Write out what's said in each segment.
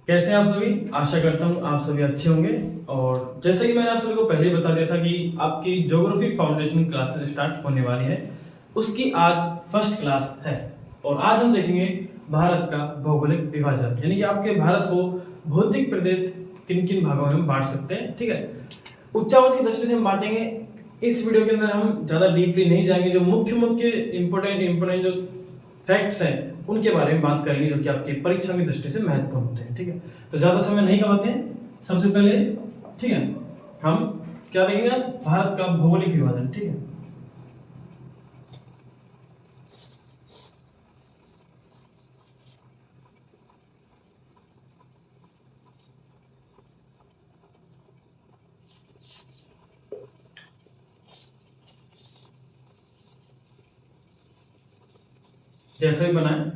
कैसे हैं आप सभी। आशा करता हूँ आप सभी अच्छे होंगे। और जैसे कि मैंने आप सभी को पहले ही बता दिया था कि आपकी ज्योग्राफी फाउंडेशन क्लासेस स्टार्ट होने वाली है, उसकी आज फर्स्ट क्लास है। और आज हम देखेंगे भारत का भौगोलिक विभाजन, यानी कि आपके भारत को भौतिक प्रदेश किन किन भागों में बांट सकते हैं। ठीक है, उच्चावच की दृष्टि से हम बांटेंगे। इस वीडियो के अंदर हम ज्यादा डीपली नहीं जाएंगे, जो मुख्य मुख्य इंपोर्टेंट जो फैक्ट्स हैं उनके बारे में बात करेंगे, जो कि आपकी परीक्षा की दृष्टि से महत्वपूर्ण होते हैं। ठीक है, तो ज्यादा समय नहीं गवाते हैं। सबसे पहले ठीक है हम क्या देखेंगे, भारत का भौगोलिक विभाजन। ठीक है, जैसे भी बनाए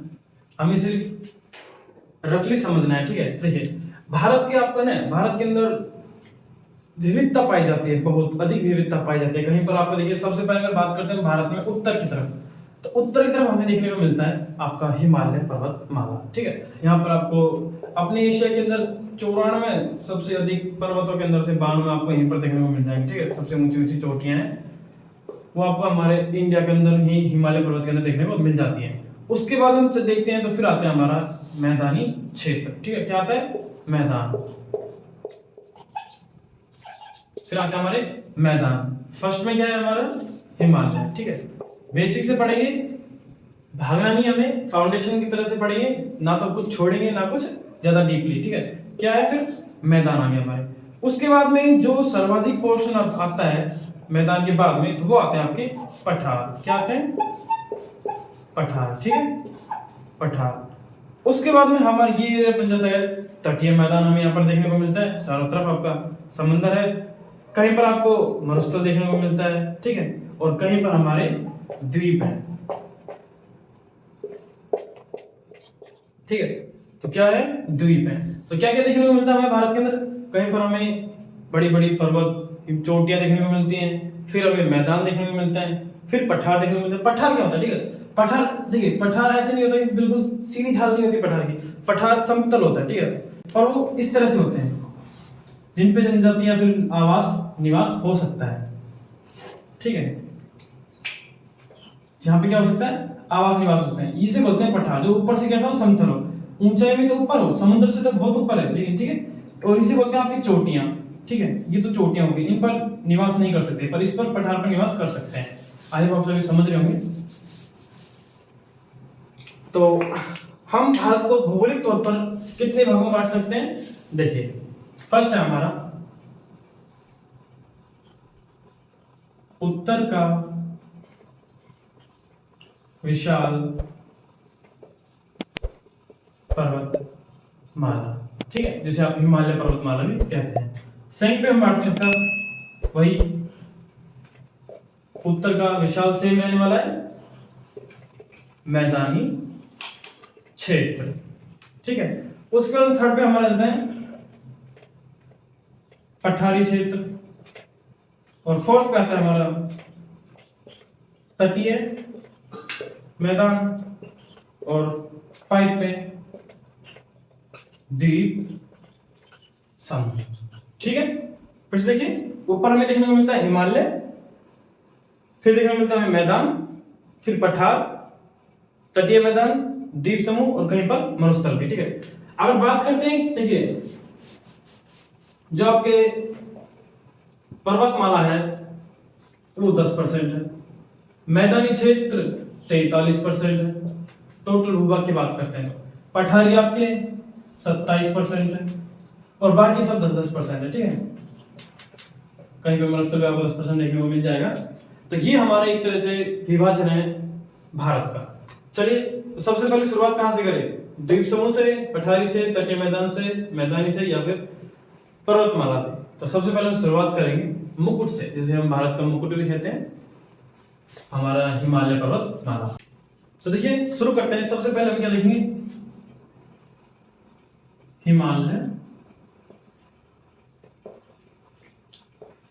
हमें सिर्फ रफली समझना है। ठीक है, देखिए भारत के आपको ना, भारत के अंदर विविधता पाई जाती है, बहुत अधिक विविधता पाई जाती है। कहीं पर आपको देखिए, सबसे पहले अगर बात करते हैं भारत में उत्तर की तरफ, तो उत्तर की तरफ हमें देखने को मिलता है आपका हिमालय पर्वतमाला। ठीक है, यहाँ पर आपको अपने एशिया के अंदर 94 सबसे अधिक पर्वतों के अंदर से 92 आपको यहीं पर देखने को मिल जाएंगे। ठीक है, सबसे ऊंची ऊंची चोटियां हैं वो आपको हमारे इंडिया के अंदर ही हिमालय पर्वत के अंदर देखने को मिल जाती हैं। उसके बाद हम देखते हैं तो फिर आता है हमारा मैदानी क्षेत्र। ठीक है, क्या आता है, मैदान। फिर आता है हमारे मैदान। फर्स्ट में क्या है हमारा, हिमालय। ठीक है, बेसिक से पढ़ेंगे, भागना नहीं हमें, फाउंडेशन की तरह से पढ़ेंगे, ना तो कुछ छोड़ेंगे ना कुछ ज्यादा डीपली। ठीक है, क्या है फिर मैदान आ गया हमारे। उसके बाद में जो सर्वाधिक पोर्शन आता है मैदान के बाद में, तो वो आते हैं आपके पठार। क्या आते हैं, पठार। ठीक है, पठार। उसके बाद में हमारे ये बन जाता है तटीय मैदान, हमें यहाँ पर देखने को मिलता है। चारों तरफ आपका समंदर है, कहीं पर आपको मरुस्थल देखने को मिलता है। ठीक है, और कहीं पर हमारे द्वीप है। ठीक है, तो क्या है, द्वीप है। तो क्या क्या देखने को मिलता है हमें भारत के अंदर, कहीं पर हमें बड़ी बड़ी पर्वत चोटियां देखने को मिलती हैं, फिर हमें मैदान देखने को मिलता है, फिर पठार देखने को मिलता है। पठार क्या होता है, ठीक है, पठार देखिए, पठार ऐसे नहीं होता कि बिल्कुल सीधी ढाल नहीं होती पठार की, पठार समतल होता है। ठीक है, और वो इस तरह से होते हैं जिन पे जनजाति या फिर आवास निवास हो सकता है। ठीक है, जहां पे क्या हो सकता है, आवास निवास हो सकते हैं, इसे बोलते हैं पठार। जो ऊपर से कैसा हो, समतल हो, ऊंचाई में तो ऊपर हो, समुद्र से तो बहुत ऊपर है, लेकिन ठीक है, और इसे बोलते हैं आपकी चोटियां। ठीक है, ये तो चोटियां होंगी, इन पर निवास नहीं कर सकते, पर इस पर पठार पर निवास कर सकते हैं। आई होप आप सभी समझ रहे होंगे। तो हम भारत को भौगोलिक तौर पर कितने भागों में बांट सकते हैं, देखिए फर्स्ट है हमारा उत्तर का विशाल पर्वतमाला। ठीक है, जिसे आप हिमालय पर्वतमाला भी कहते हैं। सेकंड पे हम बांटते हैं इसका, वही उत्तर का विशाल सेम रहने वाला है मैदानी क्षेत्र। ठीक है, उसके बाद थर्ड पे हमारा जाता है पठारी क्षेत्र, और फोर्थ पे आता है हमारा तटीय मैदान, और फाइव पे द्वीप समूह। ठीक है, फिर से देखिए, ऊपर हमें देखने को मिलता है हिमालय, फिर देखने को मिलता है मैदान, फिर पठार, तटीय मैदान, द्वीप समूह, और कहीं पर मरुस्थल भी। ठीक है, अगर बात करते हैं, देखिए जो आपके पर्वतमाला है वो 10% है, मैदानी क्षेत्र 43% है, टोटल भूभाग की बात करते हैं। पठारी आपके 27% है, और बाकी सब 10-10% है। ठीक है, कहीं पे मरुस्थल आपको 10% देखने को मिल जाएगा। तो ये हमारा एक तरह से विभाजन है भारत का। चलिए सबसे पहले शुरुआत कहां से करें, द्वीप समूह से, पठारी से, तटीय मैदान से, मैदानी से, या फिर पर्वतमाला से। तो सबसे पहले हम शुरुआत करेंगे मुकुट से, जिसे हम भारत का मुकुट भी कहते हैं, हमारा हिमालय पर्वतमाला। तो देखिए शुरू करते हैं। सबसे पहले हम क्या देखेंगे, हिमालय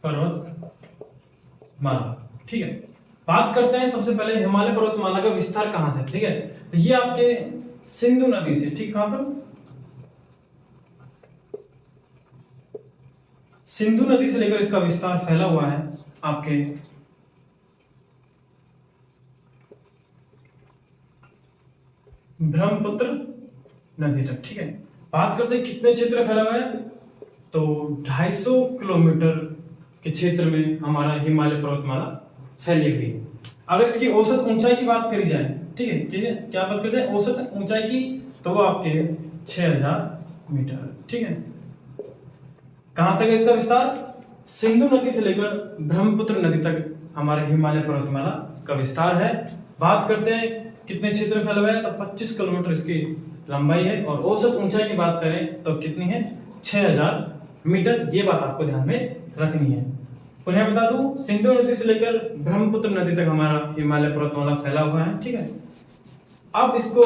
पर्वतमाला। ठीक है, बात करते हैं सबसे पहले हिमालय पर्वतमाला का विस्तार कहां से। ठीक है, तो ये आपके सिंधु नदी से, ठीक कहां पर, सिंधु नदी से लेकर इसका विस्तार फैला हुआ है आपके ब्रह्मपुत्र नदी तक। ठीक है, बात करते हैं कितने क्षेत्र फैला हुआ है, तो 250 किलोमीटर के क्षेत्र में हमारा हिमालय पर्वतमाला फैली हुई है। अगर इसकी औसत ऊंचाई की बात करी जाए, ठीक है, क्या बात करी जाए औसत ऊंचाई की, तो वो आपके 6000 मीटर। ठीक है, कहां तक है इसका विस्तार, सिंधु नदी से लेकर ब्रह्मपुत्र नदी तक हमारे हिमालय पर्वतमाला का विस्तार है। बात करते हैं कितने क्षेत्र में फैला हुआ है, तो 25 किलोमीटर इसकी लंबाई है, और औसत ऊंचाई की बात करें तो कितनी है, 6000 मीटर। ये बात आपको ध्यान में रखनी है। पुनः बता दूं, सिंधु नदी से लेकर ब्रह्मपुत्र नदी तक हमारा हिमालय पर्वतमाला फैला हुआ है। ठीक है, अब इसको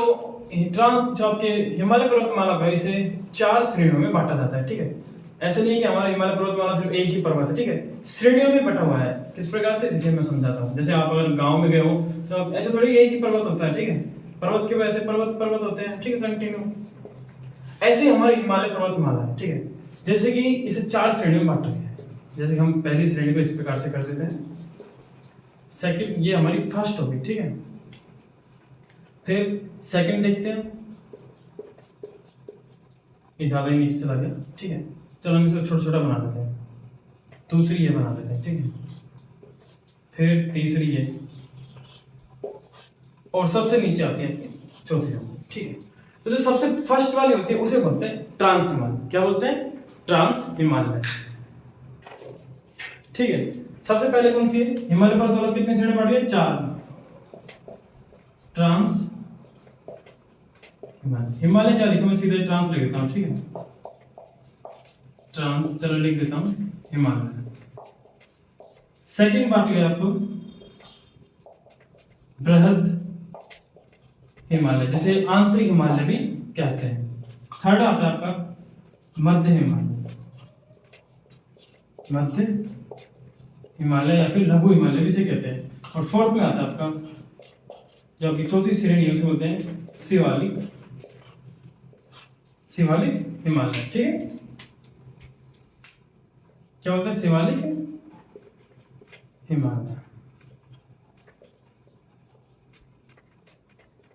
जो आपके हिमालय पर्वतमाला है इसे 4 श्रेणियों में बांटा जाता है। ठीक है, ऐसे नहीं है कि हमारा हिमालय पर्वतमाला सिर्फ एक ही पर्वत है। ठीक है, श्रेणियों में बटा हुआ है। किस प्रकार से, देखिए मैं समझाता हूँ। जैसे आप अगर गांव में गए हो तो ऐसे थोड़ी एक ही पर्वत होता है। ठीक है, पर्वत के वैसे पर्वत होते हैं। ठीक है, कंटिन्यू ऐसे हमारे हिमालय पर्वतमाला है। ठीक है, जैसे कि इसे 4 श्रेणियों में बांटा गया है। जैसे हम पहली श्रेणी को इस प्रकार से कर देते हैं, सेकंड ये हमारी फर्स्ट होगी। ठीक है, फिर सेकंड देखते हैं, ये ज्यादा ही नीचे चला गया। ठीक है, चलो हम इसको छोटा छोटा बना देते हैं। दूसरी ये बना देते हैं। ठीक है, फिर तीसरी ये, और सबसे नीचे आती है चौथी। ठीक है, तो जो सबसे फर्स्ट वाली होती है उसे बोलते हैं ट्रांस हिमालय। क्या बोलते हैं, ट्रांस हिमालय। ठीक है, सबसे पहले कौन सी है, हिमालय पर्वतमाला कितने श्रेणी में बांटी है, 4। ट्रांस हिमालय क्या लिखूं मैं, सीधे ट्रांस लिख देता हूं। ठीक है, ट्रांस, चलो लिख देता हूं हिमालय। सेकंड पार्ट है आपको बृहद हिमालय, जिसे आंतरिक हिमालय भी कहते हैं। थर्ड आता है आपका मध्य हिमालय, मध्य हिमालय या फिर लघु हिमालय भी इसे कहते हैं। और फोर्थ में आता है आपका जो आपकी चौथी श्रेणी है उसे बोलते हैं शिवालिक हिमालय। ठीक है, क्या बोलते हैं, शिवालिक हिमालय।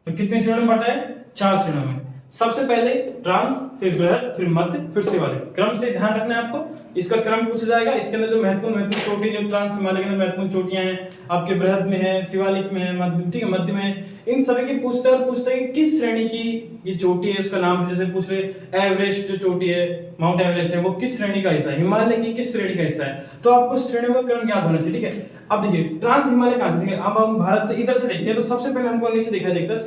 तो कितने श्रेणियों में बांटा है, 4 श्रेणियों में। सबसे पहले ट्रांस, फिर बृहद, फिर मध्य, फिर शिवालिक। क्रम से ध्यान रखना है आपको, इसका क्रम पूछा जाएगा। इसके अंदर जो महत्वपूर्ण चोटी, जो ट्रांस हिमालय के अंदर महत्वपूर्ण चोटियां हैं, आपके बृहद में है, शिवालिक में है, मध्य, ठीक है, मध्य में है, इन सभी की पूछते हैं कि किस श्रेणी की ये चोटी है, उसका नाम। जैसे पूछ ले एवरेस्ट जो चोटी है, माउंट एवरेस्ट है, वो किस श्रेणी का हिस्सा है, हिमालय की किस श्रेणी का हिस्सा है। तो आपको श्रेणियों का क्रम याद होना चाहिए। ठीक है, अब देखिए ट्रांस हिमालय कहां से, देखिए अब हम भारत से इधर से देखते हैं, तो सबसे पहले हमको नीचे दिखाई देता है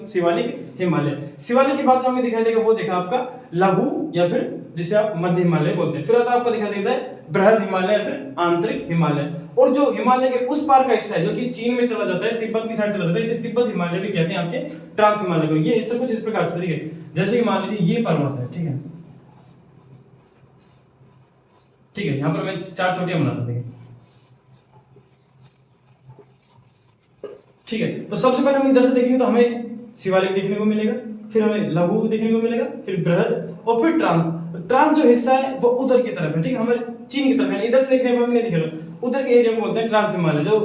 शिवालिक हिमालय। शिवालिक के बाद जो हमें दिखाई देगा वो देखा आपका लघु या फिर जिसे आप मध्य हिमालय बोलते हैं। फिर आता आपको दिखाई देता है बृहद हिमालय या फिर आंतरिक हिमालय। और जो हिमालय के उस पार का हिस्सा है जो कि चीन में चला जाता है, तिब्बत की साइड चला जाता है, इसे तिब्बत हिमालय भी कहते हैं आपके ट्रांस हिमालय को। ये हिस्सा कुछ इस प्रकार से, ठीक है, जैसे मान लीजिए ये पर्वत है। ठीक है, ठीक है, यहां पर मैं 4 चोटियां बनाता हूं। ठीक है, तो सबसे पहले हम इधर से देखेंगे तो हमें शिवालिक देखने को मिलेगा, फिर हमें लघु देखने को मिलेगा, फिर बृहद और फिर ट्रांस जो हिस्सा है वो उधर की तरफ है। ठीक है, हमें चीन की तरफ है, इधर से देखने में हमें नहीं दिखेगा, उधर के एरिया को बोलते हैं ट्रांस हिमालय। जो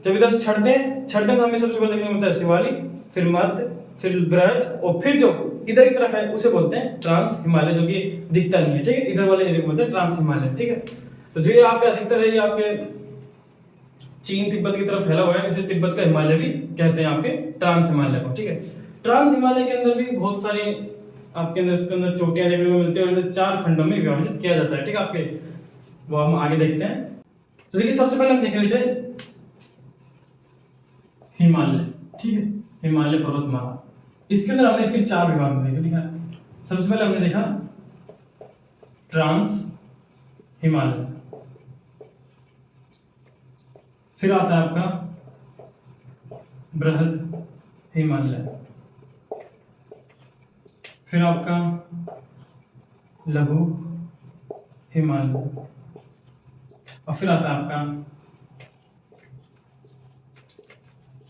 जब इधर से चढ़ते हैं तो हमें सबसे पहले देखने को मिलता है शिवालिक, फिर मध्य, फिर बृहद, और फिर जो इधर की तरफ है उसे बोलते हैं ट्रांस हिमालय, जो कि दिखता नहीं है। ठीक है, इधर वाले एरिया को बोलते हैं ट्रांस हिमालय। ठीक है, तो जो ये आपके अधिकतर है ये आपके चीन तिब्बत की तरफ फैला हुआ है, जिसे तिब्बत का हिमालय भी कहते हैं आपके ट्रांस हिमालय को। ठीक है, ट्रांस हिमालय के अंदर भी बहुत सारे आपके अंदर इसके अंदर चोटियां देखने को मिलती है, और इसे 4 खंडों में विभाजित किया जाता है। ठीक है, आपके वो हम आगे देखते हैं। तो देखिए सबसे पहले हम देख लेते हैं हिमालय। ठीक है, हिमालय पर्वतमाला, इसके अंदर हमने इसके 4 विभाग में देखा। सबसे पहले हमने देखा ट्रांस हिमालय, फिर आता है आपका बृहद हिमालय, फिर आपका लघु हिमालय, और फिर आता है आपका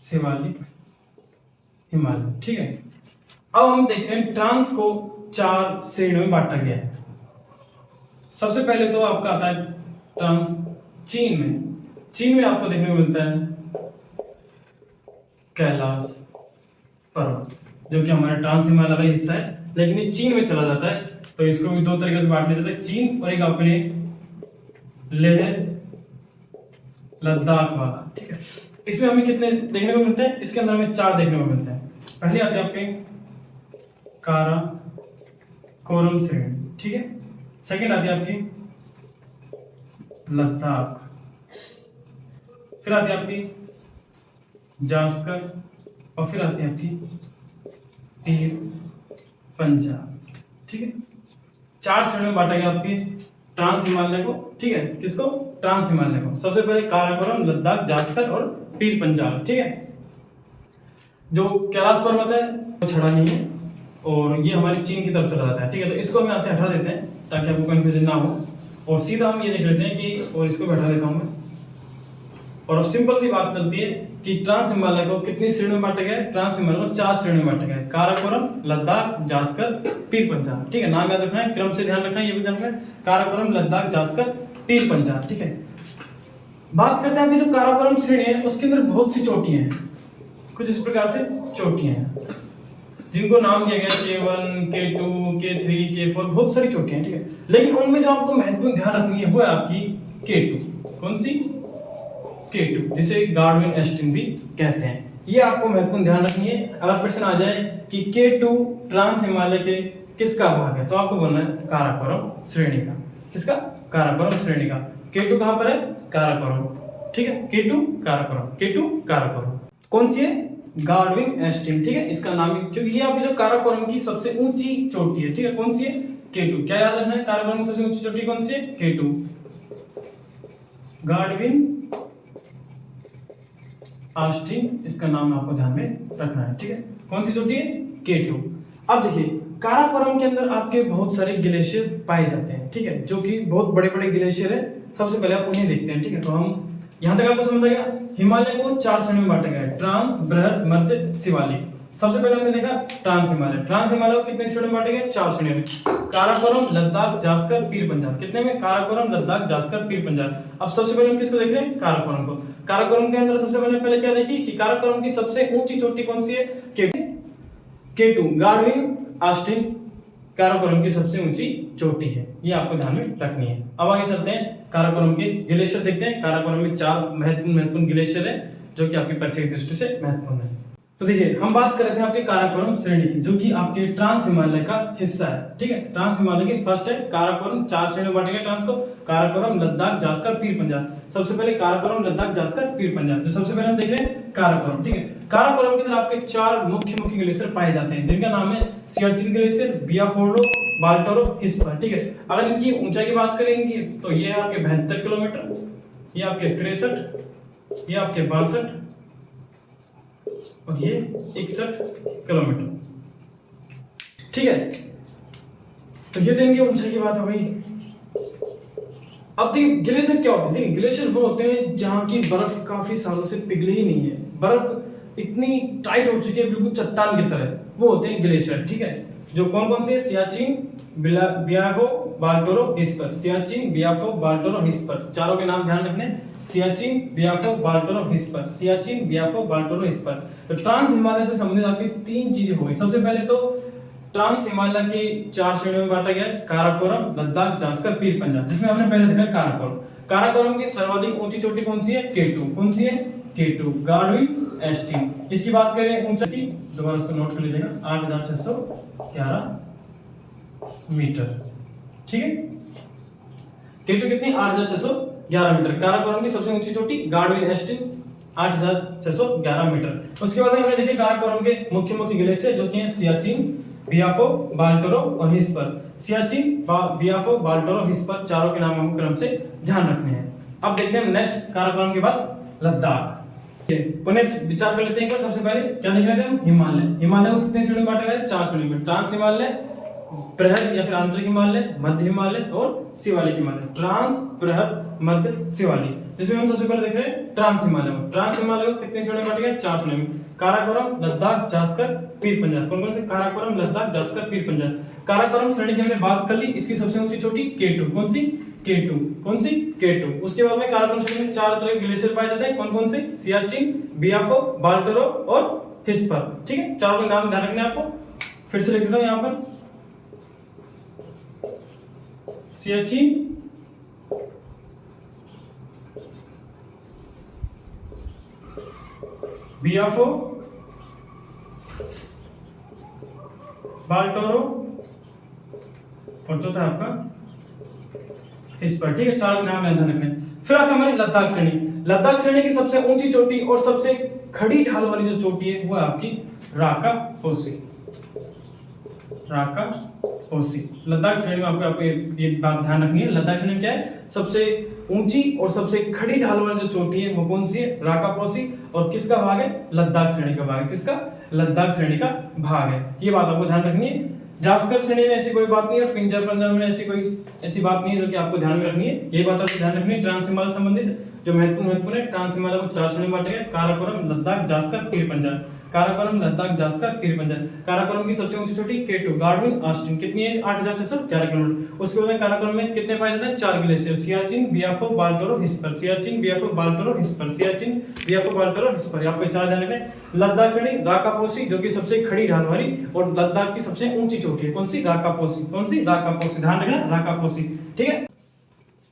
शिवालिक हिमालय। ठीक है, अब हम देखते हैं ट्रांस को 4 श्रेणियों में बांटा गया है। सबसे पहले तो आपका आता है ट्रांस चीन में आपको देखने को मिलता है कैलाश पर्वत, जो कि हमारे ट्रांस हिमालय का हिस्सा है, लेकिन ये चीन में चला जाता है। तो इसको भी दो तरीके से बांट लिया जाता है, चीन और एक अपने लेह लद्दाख वाला, ठीक है। इसमें हमें कितने देखने को मिलते हैं? इसके अंदर हमें 4 देखने को मिलते हैं। पहले आते हैं आपके काराकोरम श्रेणी, ठीक है। सेकंड आती है आपकी लद्दाख, फिर आती है आपकी जास्कर, और फिर आती है आपकी पीर पंजाब, ठीक है। 4 श्रेणियों में बांटा गया आपके ट्रांस हिमालय को, ठीक है। किसको? ट्रांस हिमालय को। सबसे पहले काराकोरम, लद्दाख, जास्कर और पीर पंजाब, ठीक है। जो कैलाश पर्वत है वो छड़ा नहीं है और ये हमारी चीन की तरफ चला जाता है, ठीक है। तो इसको हम यहाँ से हटा देते हैं ताकि आपको कंफ्यूजन ना हो, और सीधा हम ये देख लेते हैं कि, और इसको बैठा देता हूं मैं, और अब सिंपल सी बात चलती है कि ट्रांस हिमालय को कितनी श्रेणियों में बांटा गया है? ट्रांस हिमालय को 4 श्रेणियों में बांटा गया है, काराकोरम, लद्दाख, जास्कर, पीर पंजाब, ठीक है। नाम याद रखना है, क्रम से ध्यान रखना है, ये भी ध्यान रखना है, काराकोरम, लद्दाख, जास्कर, पीर पंजाब, ठीक है। बात करते हैं अभी जो काराकोरम श्रेणी है उसके अंदर बहुत सी चोटियां हैं, कुछ इस प्रकार से चोटियां हैं जिनको नाम दिया गया K1, K2, K3, K4, बहुत सारी चोटियां, ठीक है। लेकिन उनमें जो आपको महत्वपूर्ण ध्यान रखनी है वो है आपकी K2। कौन सी? K2, जिसे गार्डविन एस्टिन भी कहते हैं। ये आपको महत्वपूर्ण ध्यान रखनी है। अगर प्रश्न आ जाए कि K2 ट्रांस हिमालय के किसका भाग है, तो आपको बोलना है काराकोरम श्रेणी का। किसका? काराकोरम श्रेणी का। K2 कहां पर है? काराकोरम, ठीक है। K2 Karakoram, K2 Karakoram. कौन सी है? गार्डविन एस्टिन, ठीक है। इसका नाम, क्योंकि ये आपकी जो काराकोरम की सबसे ऊंची चोटी है, ठीक है। कौन सी है? K2। क्या याद रखना है? काराकोरम की सबसे ऊंची चोटी कौन सी है? K2। गार्डविन एस्टिन, इसका नाम आपको ध्यान में रखना है, ठीक है। कौन सी चोटी है? K2। अब देखिए काराकोरम के अंदर आपके बहुत सारे ग्लेशियर पाए जाते हैं, ठीक है, जो कि बहुत बड़े बड़े ग्लेशियर है। सबसे पहले आप उन्हें देखते हैं, ठीक है। तो हम यहां तक आपको समझ आ गया। हिमालय को 4 श्रेणी में बांटा गया है, ट्रांस, बृहद, मध्य, शिवालिक। सबसे पहले हमने देखा ट्रांस हिमालय। ट्रांस हिमालय को कितने श्रेणी में बांटे गए? 4 श्रेणी में, काराकोरम, लद्दाख, जास्कर, पीर पंजाब। कितने में? काराकोरम, लद्दाख, जास्कर, पीर पंजाब। अब सबसे पहले हम किसको देख रहे हैं? काराकोरम को। काराकोरम के अंदर सबसे पहले क्या देखी कि काराकोरम की सबसे ऊंची चोटी कौन सी है? K2। गार्डविन एस्टिन काराकोरम की सबसे ऊंची चोटी है, ये आपको ध्यान में रखनी है। अब आगे चलते हैं, काराकोरम के ग्लेशियर देखते हैं। काराकोरम में 4 महत्वपूर्ण ग्लेशियर है जो कि आपकी परीक्षा की दृष्टि से महत्वपूर्ण है। तो देखिए हम बात कर रहे थे आपके काराकोरम श्रेणी की, जो कि आपके ट्रांस हिमालय का हिस्सा है, ठीक है। ट्रांस हिमालय की फर्स्ट है काराकोरम। 4 श्रेणी में बांटे गए ट्रांस को, काराकोरम, लद्दाख, जास्कर, पीर पंजाब। सबसे पहले काराकोरम, लद्दाख, जास्कर, पीर पंजाब। तो सबसे पहले हम देख रहे हैं काराकोरम, ठीक है। काराकोरम के अंदर आपके 4 मुख्य ग्लेशियर पाए जाते हैं, जिनका नाम है सियाचिन ग्लेशियर, बियाफोर्डो, बाल्टोरो, हिस्पर, ठीक है। अगर इनकी ऊंचाई की बात करेंगे तो ये है आपके 72 किलोमीटर, ये आपके 63, ये आपके 62 और ये 61 किलोमीटर, ठीक है। तो ये तो इनकी ऊंचाई की बात हो गई। अब देखिए ग्लेशियर क्या होते हैं? ग्लेशियर वो होते हैं जहां की बर्फ काफी सालों से पिघली ही नहीं है, बर्फ इतनी टाइट हो चुकी है बिल्कुल चट्टान की तरह, वो होते हैं ग्लेशियर, ठीक है। जो कौन कौन से? सियाचिन, बियाफो, बाल्टोरो, हिस्पर। सियाचिन, बियाफो, बाल्टोरो, हिस्पर, चारों के नाम ध्यान रखने। सियाचिन, बियाफो, बाल्टोरो, हिस्पर। सियाचिन, बियाफो, बाल्टोरो, हिस्पर। तो ट्रांस हिमालय से संबंधित आपकी 3 चीजें हो गई। सबसे पहले तो ट्रांस हिमालय की 4 श्रेणियों में बांटा गया, काराकोरम, लद्दाख, जास्कर, पीर पंजाब, जिसमें हमने पहले देखा काराकोरम। काराकोरम की सर्वाधिक ऊंची चोटी कौन सी है? K2। कौन सी है? K2, Godwin एस्टिन। इसकी बात करें ऊंचाई, दोबारा इसको नोट कर लीजिएगा, 8611 मीटर, ठीक है। K2 कितनी? 8611 मीटर। काराकोरम की सबसे ऊंची चोटी गार्डविन एस्टिन 8611 मीटर। उसके बाद हमने देखे काराकोरम के मुख्य ग्लेशियर जो कि हैं सियाचिन, बियाफो, बाल्टोरो और हिस्पर। सियाचिन, बियाफो, बाल्टोरो, हिस्पर, चारों के नाम हमको क्रम से ध्यान रखने हैं। अब देखते हैं नेक्स्ट काराकोरम के बाद लद्दाख। पुनः विचार कर लेते हैं। सबसे पहले क्या देख रहे थे हम? हिमालय। हिमालय को कितने श्रेणी में बांटा गया है? 4 श्रेणी में, ट्रांस हिमालय, बृहद या फिर आंतरिक हिमालय, मध्य हिमालय और शिवालिक हिमालय। ट्रांस, बृहद, मध्य, शिवालिक। जिसमें हम सबसे पहले देख रहे हैं ट्रांस हिमालय को। ट्रांस हिमालय को कितनी श्रेणी में बांटा गया? 4 श्रेणी में। काराकोरम, लद्दाख, जास्कर, पीर पंजाल। कौन कौन से? काराकोरम, लद्दाख, जास्कर, पीर पंजाल। काराकोरम श्रेणी की हमने बात कर ली, इसकी सबसे ऊंची चोटी K2। कौन सी? K2। कौन सी? K2। उसके बाद में काराकोरम श्रेणी में 4 तरह के ग्लेशियर पाए जाते हैं। कौन कौन से? सियाचिन, बियाफो, बाल्टोरो और हिस्पर। ठीक है, चारों के नाम ध्यान रखने आपको। फिर से लिख देता हूं यहां पर, सियाचिन, बियाफो, बाल्टोरो और चौथा आपका हिस्पर। ठीक है, चार नाम ध्यान रखने। फिर आता हमारी लद्दाख श्रेणी। लद्दाख श्रेणी की सबसे ऊंची चोटी और सबसे खड़ी ढाल वाली जो चोटी है वो है आपकी राका पोसी। राका पोसी लद्दाख श्रेणी में आपको ये बात ध्यान रखनी है। लद्दाख श्रेणी में क्या है? सबसे ऊंची और सबसे खड़ी ढाल वाली जो चोटी है वो कौन सी है? राका पोसी। और किसका भाग है? लद्दाख श्रेणी का भाग है। किसका? लद्दाख श्रेणी का भाग है। ये बात आपको ध्यान रखनी है। जास्कर श्रेणी में ऐसी कोई बात नहीं है, पिंजर पंजर में ऐसी बात नहीं है जो कि आपको ध्यान में रखनी है। ये बात आपको ध्यान रखनी है। ट्रांस हिमालय संबंधित जो महत्वपूर्ण है, ट्रांस हिमालय को 4 श्रेणी में बांटा गया: काराकोरम, लद्दाख, जास्कर, पीर पंजाल। काराकोरम, लद्दाख, जास्कर, पीर पंजाल। काराकोरम की सबसे ऊंची चोटी K2 गार्डविन ऑस्टिन कितनी है? 8611 किलोमीटर। उसके बाद काराकोरम में कितने पाए जाते हैं? 4 ग्लेशियर: सियाचिन, बियाफो, बाल्टोरो, हिस्पर। सियाचिन, बियाफो, बाल्टोरो, हिस्पर। सियाचिन, बियाफो, बाल्टोरो, हिस्पर। आपको 4 ध्यान रखने। लद्दाख श्रेणी राकापोसी जो कि सबसे खड़ी ढाल वाली और लद्दाख की सबसे ऊंची चोटी है। कौन सी? राकापोसी। कौन सी? राकापोसी। ध्यान रखना, राकापोसी। ठीक है,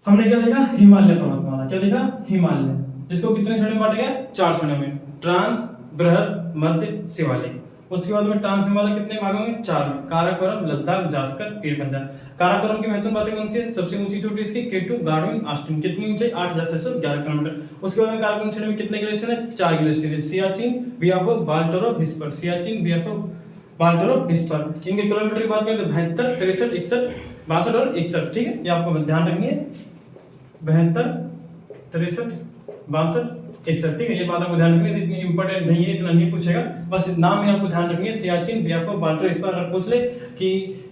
हमने क्या देखा? हिमालय पर्वतमाला। क्या देखा? हिमालय, जिसको कितने श्रेणी में बांटा गया? 4 श्रेणी में: ट्रांस, बृहद, मध्य, शिवालिक। उसके बाद में ट्रांस हिमालय कितने भागों में? 4 में: काराकोरम, लद्दाख, जास्कर, पीर पंजाल। काराकोरम की महत्वपूर्ण बातें कौन सी है? सबसे ऊंची चोटी इसकी K2 गार्डविन ऑस्टिन कितनी ऊंचाई? 8611 किलोमीटर। उसके बाद में काराकोरम श्रेणी में कितने ग्लेशियर है? 4 ग्लेशियर है: सियाचिन, बियाफो, बाल्टोरो, हिस्पर। सियाचिन, बियाफो, बाल्टोरो, हिस्पर। इनके किलोमीटर की बात करें तो 72, 63, 61, 62 और 61। ठीक है, ये आपको ध्यान रखनी है। 72, 63, 62, 61। ठीक है, ये बात आपको ध्यान रखनी है। इतनी इंपॉर्टेंट नहीं है, इतना नहीं पूछेगा, बस नाम ही आपको ध्यान रखनी है। सियाचिन, बियाफो, बाल्टोरो, हिस्पर। अगर पूछ ले कि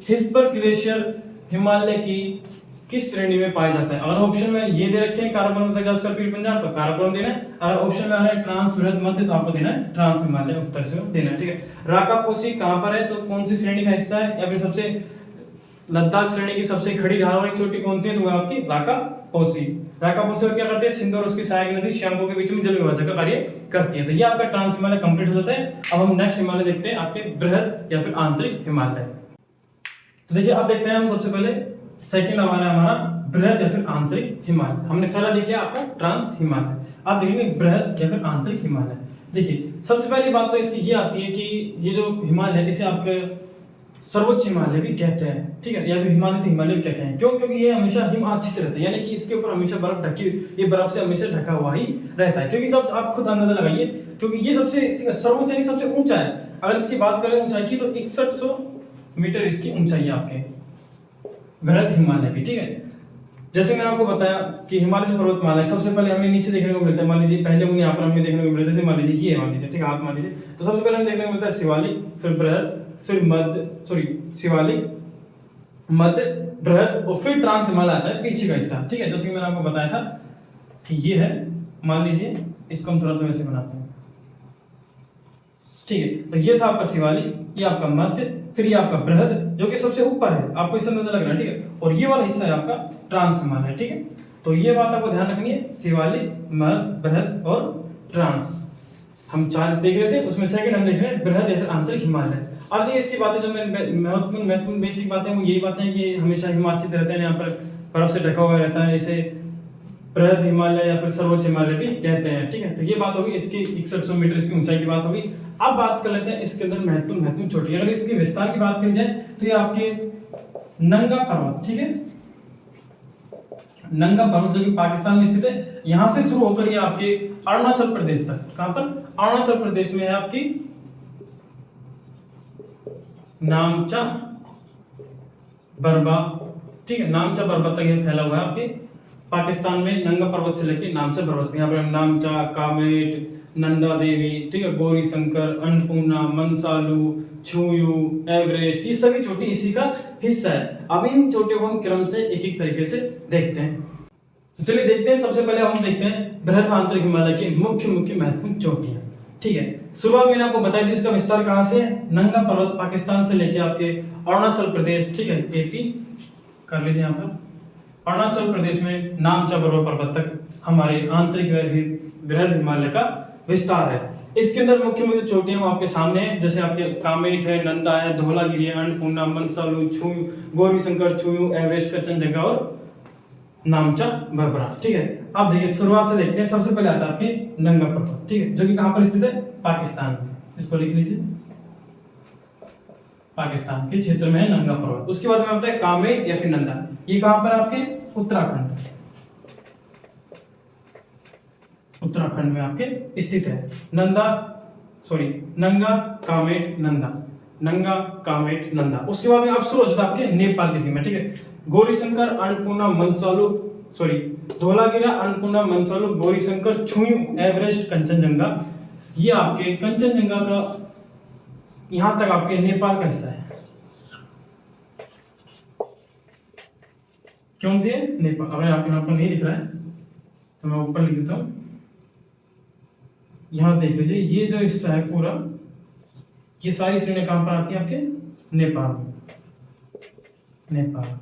हिस्पर ग्लेशियर हिमालय की किस श्रेणी में पाया जाता है, अगर ऑप्शन में ये दे रखे हैं काराकोरम, लद्दाख, जास्कर, पीर पंजाल, तो काराकोरम देना है। अगर ऑप्शन में आ रहा है ट्रांस, बृहद, मध्य, तो आपको देना है ट्रांस हिमालय, उत्तर से देना है। ठीक है, राकापोसी कहां पर है? तो कौन सी श्रेणी का हिस्सा है? या फिर सबसे लद्दाख श्रेणी की सबसे खड़ी ढाल वाली चोटी कौन सी है? तो वो आपकी राकापोसी। राकापोसी और क्या करते हैं? सिंधु और उसकी सहायक नदी श्यामको के बीच में जल विभाजक का कार्य करती है। तो ये आपका ट्रांस हिमालय कंप्लीट हो जाता है। अब हम नेक्स्ट हिमालय देखते हैं, आपके बृहद या फिर आंतरिक हिमालय। तो देखिए, अब देखते हैं हम सबसे पहले सेकंड हमारा बृहद या फिर आंतरिक हिमालय। हमने पहला देख लिया आपका ट्रांस हिमालय, अब देखेंगे बृहद या फिर आंतरिक हिमालय। देखिए, सबसे पहली बात तो इसकी ये आती है कि ये जो हिमालय है इसे आपके सर्वोच्च हिमालय भी कहते हैं। ठीक है, या फिर हिमालय हिमालय भी कहते हैं। क्यों? क्योंकि ये हमेशा हिमाच्छित रहता है, यानी कि इसके ऊपर हमेशा बर्फ ढकी, ये बर्फ से हमेशा ढका हुआ ही रहता है। क्योंकि सब आप खुद अंदाजा लगाइए, क्योंकि ये सबसे सर्वोच्च यानी सबसे ऊंचा है। अगर इसकी बात करें ऊंचाई की तो 6100 मीटर इसकी ऊंचाई है आपके बृहद हिमालय की। ठीक है, जैसे मैंने आपको बताया कि हिमालय जो पर्वतमाला है, सबसे पहले हमें नीचे देखने को मिलता है। मान लीजिए पहले मुझे यहाँ पर हमें देखने को मिलता है, जैसे मान लीजिए ये मान लीजिए, ठीक है, आप मान लीजिए, तो सबसे पहले हमें देखने को मिलता है शिवालिक, फिर बृहद, फिर मध्य, शिवालिक, मध्य, बृहद और फिर ट्रांस हिमालय आता है पीछे का हिस्सा। ठीक है, जैसे कि मैंने आपको बताया था कि ये है, मान लीजिए इसको हम थोड़ा सा वैसे बनाते हैं। ठीक है, तो ये था आपका शिवालिक, ये आपका मध्य, फिर ये आपका बृहद जो कि सबसे ऊपर है, आपको इससे नजर लग रहा है। ठीक है, और ये वाला हिस्सा है आपका ट्रांस हिमालय। ठीक है, तो ये बात आपको ध्यान रखनी है, शिवालिक, मध्य, बृहद और ट्रांस। हम 4 देख रहे थे, उसमें सेकंड हम देख रहे हैं बृहद या फिर आंतरिक हिमालय। अब देखिए इसकी बातें जो महत्वपूर्ण बेसिक बातें वो यही बातें हैं कि हमेशा हिमाच्छित रहते हैं, यहाँ पर बर्फ से ढका हुआ रहता है, इसे बृहद हिमालय या फिर सर्वोच्च हिमालय भी कहते हैं। ठीक है, तो ये बात होगी इसकी 6100 मीटर इसकी ऊंचाई की बात होगी। अब बात कर लेते हैं इसके अंदर महत्वपूर्ण चोटी। अगर इसके विस्तार की बात करी जाए तो ये आपके नंगा पर्वत, ठीक है, नंगा पर्वत जो कि पाकिस्तान में स्थित है, यहां से शुरू होकर ये आपके अरुणाचल प्रदेश तक, कहां पर? अरुणाचल प्रदेश में है आपकी नामचा बरबा। ठीक है, नामचा बरबा तक ये फैला हुआ है आपके पाकिस्तान में, नंगा पर्वत से लेके नामचा पर्वत। यहाँ पर नामचा, कामेट, नंदा देवी, ठीक है, गौरी शंकर, अन्नपूर्णा, मनसालू, छुयू, एवरेस्ट, ये सभी चोटी इसी का हिस्सा है। अब इन चोटियों को हम क्रम से एक एक तरीके से देखते हैं। तो चलिए देखते हैं, सबसे पहले हम देखते हैं बृहद आंतरिक हिमालय की मुख्य मुख्य महत्वपूर्ण चोटियां। ठीक है, शुरुआत मैंने आपको बताई थी, इसका विस्तार कहां से है, नंगा पर्वत पाकिस्तान से लेके आपके अरुणाचल प्रदेश, ठीक है, एपी कर लीजिए यहाँ पर, अरुणाचल प्रदेश में नामचा बर्फ पर्वत तक हमारे आंतरिक बृहद हिमालय का विस्तार है। इसके अंदर मुख्य मुख्य चोटियां वो आपके सामने है, जैसे आपके कामेट है, नंदा है, धौलागिरी है, अन्नपूर्णा, मनसालू, छुयू, गौरीशंकर, छुयू, एवरेस्ट, कंचनजंगा और नामचा बर्फरा। ठीक है, अब देखिए शुरुआत से देखते हैं। सबसे पहले आता है आपके नंगा पर्वत, ठीक है, जो कि कहां पर स्थित है, पाकिस्तान में। इसको लिख लीजिए, पाकिस्तान के क्षेत्र में है नंगा पर्वत। उसके बाद में होता है कामेट या फिर नंदा, ये कहां पर आपके, उत्तराखंड, उत्तराखंड में आपके स्थित है। नंगा, कामेट, नंदा, नंगा, कामेट, नंदा। उसके बाद में आप शुरू हो जाता है आपके नेपाल की सीमा। ठीक है, गौरीशंकर, अन्नपूर्णा, मनसालू, धौलागिरी, अन्नपूर्णा, मनसालू, गौरीशंकर, छुयू, एवरेस्ट, कंचनजंगा, ये आपके कंचनजंगा का यहां तक आपके नेपाल का हिस्सा है। क्यों से नेपाल, अगर आपके यहां पर नहीं दिख रहा है तो मैं ऊपर लिख देता हूं, यहां देख लीजिए, ये जो हिस्सा है पूरा, ये सारी श्रेणियां कहां पर आती है, आपके नेपाल में, नेपाल में।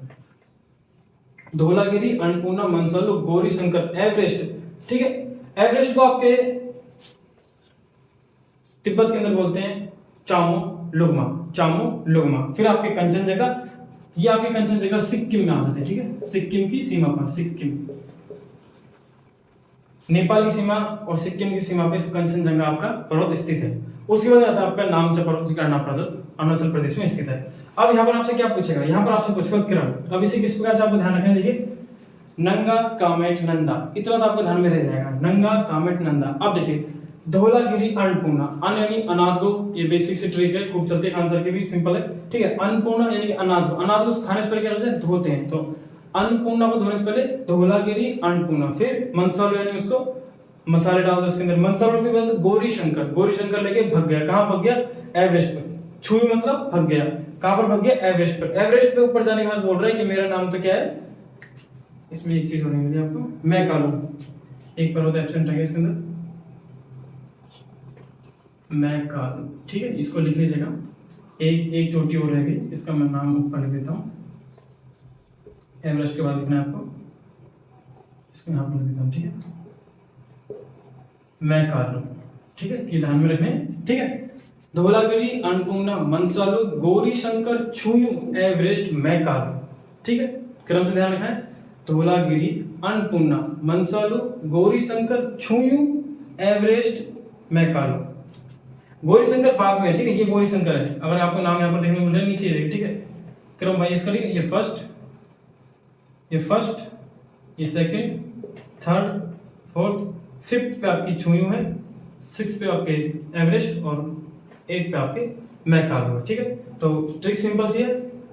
धौलागिरी, अन्नपूर्णा, मनसालू, गौरीशंकर, एवरेस्ट, ठीक है, एवरेस्ट को आपके तिब्बत के अंदर बोलते हैं चामोलुंगमा, चामोलुंगमा। फिर आपके कंचनजंगा, ये आपके कंचनजंगा सिक्किम में आ जाते हैं। ठीक है, सिक्किम की सीमा पर, सिक्किम, नेपाल की सीमा और सिक्किम की सीमा पे कंचनजंगा आपका पर्वत स्थित है। उसके बाद आता है आपका नामचा पर्वत, अरुणाचल प्रदेश में स्थित है। अब यहाँ पर आपसे क्या पूछेगा, यहाँ पर आपसे पूछेगा क्रम। अब इसे किस प्रकार से आपको ध्यान रखना है, देखिए, नंगा, कामेट, नंदा, इतना तो आपको ध्यान में रह जाएगा, नंगा, कामेट, नंदा। अब देखिए, धौलागिरी, अन्नपूर्णा, अन्न यानी अनाज को, ये बेसिक से ट्रिक है, खूब चलते हैं, आंसर के भी सिंपल है। ठीक है, अन्नपूर्णा यानी कि अनाज को, अनाज को खाने से पहले क्या करते हैं, धोते हैं, तो अन्नपूर्णा को धोने से पहले धौलागिरी, अन्नपूर्णा। फिर मनसालू यानी उसको मसाले डाल दो उसके अंदर, मनसालू के बाद गौरीशंकर, गौरीशंकर लेके भग गया, कहां भग गया, एवरेस्ट पर। छुई मतलब भग गया, कहां पर भग गया, एवरेस्ट पर। एवरेस्ट पे ऊपर जाने के बाद बोल रहा है कि मेरा नाम तो क्या है, इसमें एक चीज होने मिली आपको, मैकालू, एक पर्वत एब्सेंट है इसके अंदर, मैकालू। ठीक है, इसको लिख लीजिएगा, एक चोटी और रह गई, इसका मैं नाम ऊपर लिख देता हूं, एवरेस्ट के बाद लिखना है आपको, इसको यहां पर लिख देता हूं। ठीक है, मैकालू। ठीक है, ये ध्यान में रखने। ठीक है, धौलागिरी, अन्नपूर्णा, मनसालू, गौरीशंकर, छुयू, एवरेस्ट, मैकालू। ठीक है, क्रम से ध्यान रखना है, धौलागिरी, अन्नपूर्णा, मनसालू, गौरीशंकर, छुयू, एवरेस्ट, मैकालू। गौरीशंकर बाद में, ठीक है, ये गौरीशंकर है, अगर आपको नाम यहाँ पर देखने को मिल रहा है नीचे देखिए। ठीक है, क्रम वाइज करिए, ये फर्स्ट, ये सेकंड, थर्ड, फोर्थ, फिफ्थ पे आपकी छुयू है, सिक्स पे आपके एवरेस्ट और 8 पे आपके मैकालू है। ठीक है, तो ट्रिक सिंपल सी है,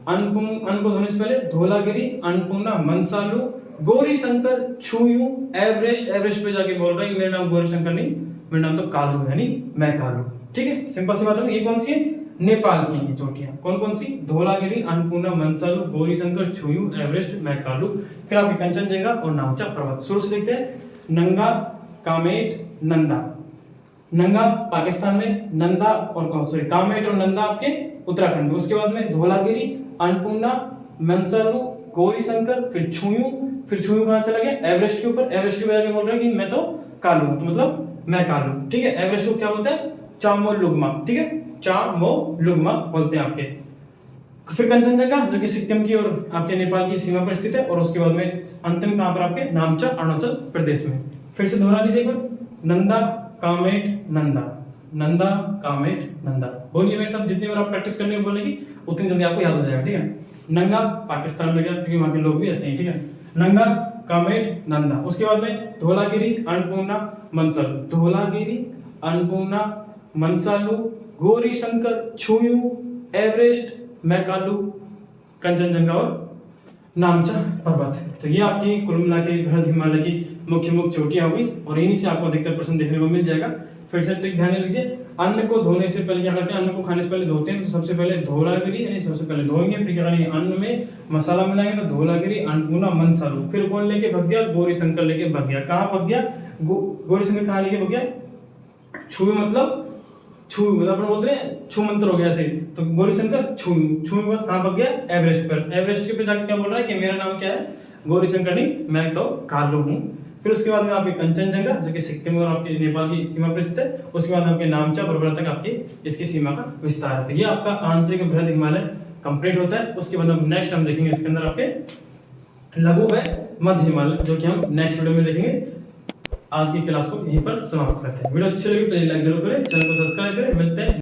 अन्न को धोने से पहले धौलागिरी, अन्नपूर्णा, मनसालू, गौरीशंकर, छुयू, एवरेस्ट, एवरेस्ट पे जाके बोल रहा है मेरा नाम गौरीशंकर नहीं, मेरा नाम तो कालू है, यानी मैकालू। ठीक है, सिंपल सी बात है। ये कौन सी है, नेपाल की ये चोटियां, कौन कौन सी, धौलागिरी, अन्नपूर्णा, मनसालू, गौरीशंकर, छुयू, एवरेस्ट, मैकालू। फिर आपके कंचनजंगा और नामचा पर्वत। शुरू से देखते हैं, नंगा, कामेट, नंदा। नंगा पाकिस्तान में, नंदा और कामेट और नंदा आपके उत्तराखंड में। उसके बाद में धौलागिरी, अन्नपूर्णा, मनसालू, गौरीशंकर, फिर छुयू कहां चला गया, एवरेस्ट के ऊपर। एवरेस्ट के ऊपर बोल रहा है कि मैं तो कालू हूं, तो मतलब मैं कालू। ठीक है, एवरेस्ट को क्या बोलते हैं, चामोलुंगमा। ठीक है, चामोलुंगमा बोलते हैं आपके। फिर कंचनजंगा जो कि सिक्किम की और आपके नेपाल की सीमा पर स्थित है, और उसके बाद में अंतिम कहां पर आपके, नामचा, अरुणाचल प्रदेश में। फिर से दोहरा लीजिए एक बार, नंदा, कामेट, नंदा, नंदा, कामेट, नंदा। बोलिए मेरे साथ, जितनी बार आप प्रैक्टिस करने को बोलने की उतनी जल्दी आपको याद हो जाएगा। ठीक है, नंगा पाकिस्तान में गया क्योंकि वहां के लोग भी ऐसे ही। ठीक है, नंगा, कामेट, नंदा। उसके बाद में धौलागिरी, अन्नपूर्णा, मनसालू, धौलागिरी, अन्नपूर्णा, मनसालू, गौरीशंकर, छुयू, एवरेस्ट, मैकालू, कंचनजंगा और नामचा पर्वत। तो ये आपकी कुल मिला के बृहद हिमालय की मुख्य चोटियां हुई, और इन्हीं से आपको अधिकतर प्रश्न देखने को मिल जाएगा। फिर से ट्रिक ध्यान लीजिए, अन्न को धोने से पहले क्या करते हैं, अन्न को खाने से पहले धोते हैं, तो सबसे पहले धौलागिरी यानी सबसे पहले धोएंगे, फिर क्या करेंगे, अन्न में मसाला मिलाएंगे, तो धौलागिरी, अन्नपूर्णा, मनसालू। फिर कौन लेके भग गया, गौरीशंकर लेके भग गया, कहाँ भग गया, गौरी शंकर कहानी के हो गया छुई मतलब अपन बोलते हैं छू मंत्र हो गया ऐसे, तो गौरी शंकर छू के बाद कहाँ पक गया एवरेस्ट पर। एवरेस्ट के पे जाकर क्या बोल रहा है कि मेरा नाम क्या है गौरी शंकर नहीं, मैं तो कार्लो हूँ। फिर उसके बाद में आपके कंचनजंगा जो कि सिक्किम और आपके नेपाल की सीमा पर स्थित है, उसके बाद आपके नामचा पर्वत तक आपकी इसकी सीमा का विस्तार है। तो ये आपका आंतरिक बृहद हिमालय कंप्लीट होता है। उसके बाद हम नेक्स्ट हम देखेंगे इसके अंदर आपके लघु व मध्य हिमालय, जो कि हम नेक्स्ट वीडियो में देखेंगे। आज की क्लास को यहीं पर समाप्त करते हैं। वीडियो अच्छी लगी तो लाइक जरूर करें, चैनल को सब्सक्राइब करें। मिलते हैं।